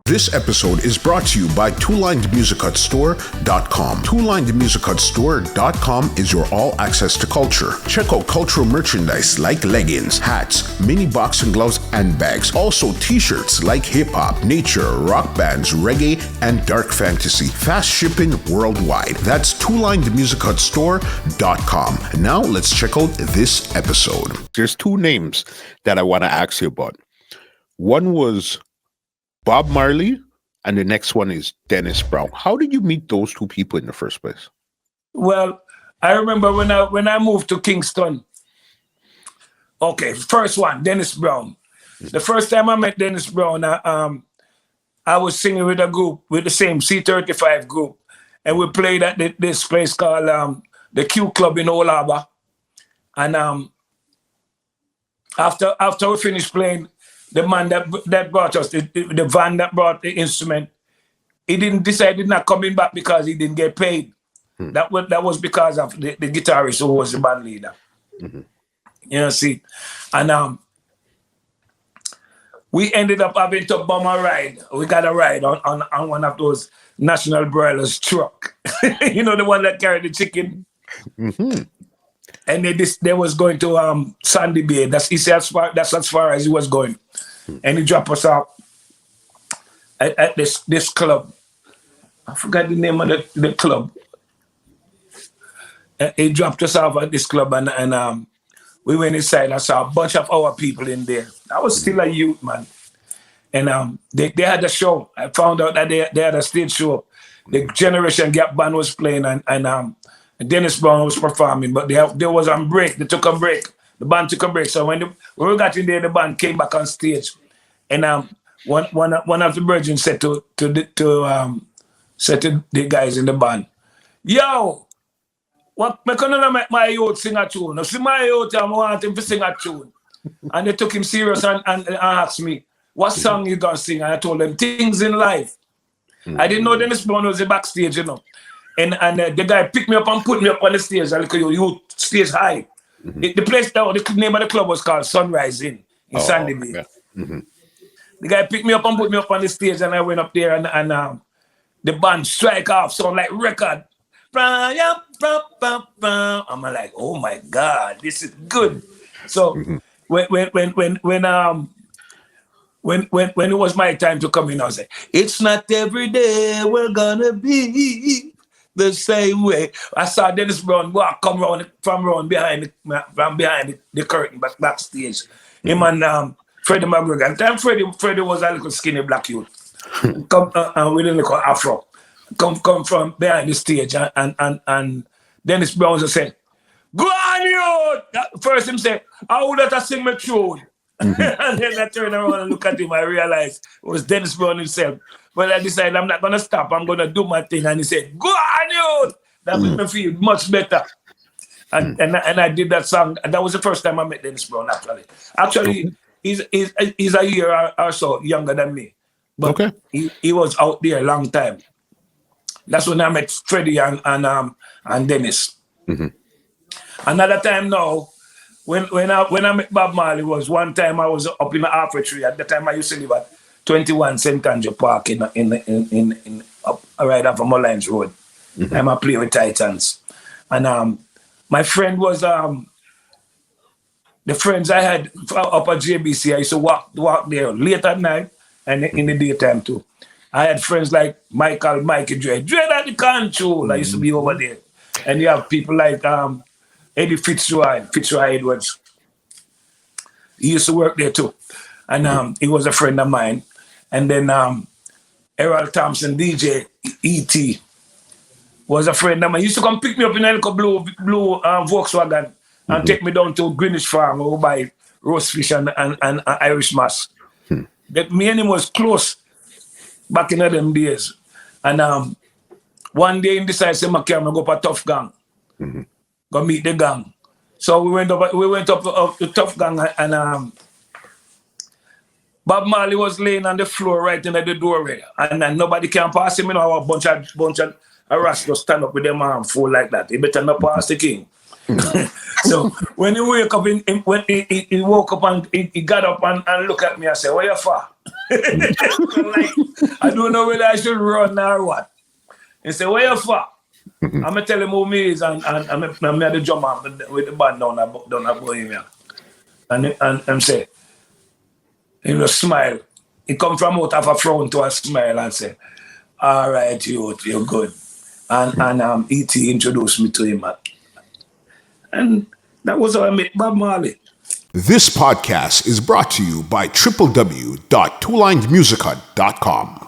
This episode is brought to you by twolinedmusichutstore.com. Twolinedmusichutstore.com is your all-access to culture. Check out cultural merchandise like leggings, hats, mini boxing gloves, and bags. Also t-shirts like hip-hop, nature, rock bands, reggae, and dark fantasy. Fast shipping worldwide. That's twolinedmusichutstore.com. Now let's check out this episode. There's two names that I want to ask you about. One was Bob Marley, and the next one is Dennis Brown. How did you meet those two people in the first place? Well, I remember when I moved to Kingston. Okay, first one, Dennis Brown. The first time I met Dennis Brown, I was singing with a group, with the same C35 group, and we played at this place called the Q Club in Old Harbour. And after we finished playing, the man that brought us, the van that brought the instrument, he decided not coming back because he didn't get paid. That was because of the guitarist who was the band leader. You know, see? And we ended up having to bum a ride. We got a ride on one of those National Broilers truck. You know, the one that carried the chicken? And they was going to Sandy Bay. That's as far as he was going. And he dropped us off at this club. I forgot the name of the club. He dropped us off at this club, and we went inside. I saw a bunch of our people in there. I was still a youth, man. And they had a show. I found out that they had a stage show. The Generation Gap band was playing, and Dennis Brown was performing, but they was on break. They took a break. The band took a break. So when we got in there, the band came back on stage, and one of the virgins said to the guys in the band, "Yo, what me gonna make my youth sing a tune? Now see my youth, I want him to sing a tune." And they took him serious and asked me, "What song you gonna sing?" And I told them, "Things in Life." I didn't know Dennis Brown was the backstage, you know. And the guy picked me up and put me up on the stage. I look at you stage high. The place, the name of the club was called Sunrise in Sandy Bay. Yeah. The guy picked me up and put me up on the stage, and I went up there, and the band strike off, sound like record. I'm like, oh my God, this is good. So when it was my time to come in, I was like, it's not every day we're gonna be the same way. I saw Dennis Brown come round from behind the curtain backstage. Him and Freddie McGregor. At the time Freddie was a little skinny black youth. Come with a little afro. Come from behind the stage, and Dennis Brown just said, "Go on, you!" First him said, "How would that sing my tune?" And then I turned around and looked at him. I realized it was Dennis Brown himself. But I decided I'm not gonna stop. I'm gonna do my thing. And he said, "Go on, you!" That made me feel much better. And I did that song. And that was the first time I met Dennis Brown. Actually, he's a year or so younger than me. But he was out there a long time. That's when I met Freddie and Dennis. Another time now, when I met Bob Marley was one time I was up in the Halfway Tree. At the time I used to live at 21 St. Andrew Park in right off of Mullines Road. I'm a play with Titans. And my friend was the friends I had up at JBC. I used to walk there late at night and in the daytime too. I had friends like Mikey Dre at the control. I used to be over there. And you have people like Eddie Fitzroy Edwards. He used to work there too. And he was a friend of mine. And then Errol Thompson, DJ E.T. was a friend of mine. He used to come pick me up in a little blue Volkswagen and take me down to Greenwich Farm over by roast fish and Irish Mass. Me and him was close back in them days. And one day he decided to say, "I go up a Tough Gang. Go meet the gang." So we went up to Tough Gang, and Bob Marley was laying on the floor right in the doorway, and nobody can pass him. You know, a bunch of rascals stand up with their arm full like that. He better not pass the king. So when he woke up, when he woke up and he got up and looked at me and said, "Where you for?" Like, I don't know whether I should run or what. He said, where you for? I'm going to tell him who me is, and I'm at the drummer with the band down at Bohemia. And say, he just smile. He come from out of a frown to a smile and say, all right, you're good. And E.T. introduced me to him. And that was how I met Bob Marley. This podcast is brought to you by www.twolinedmusica.com.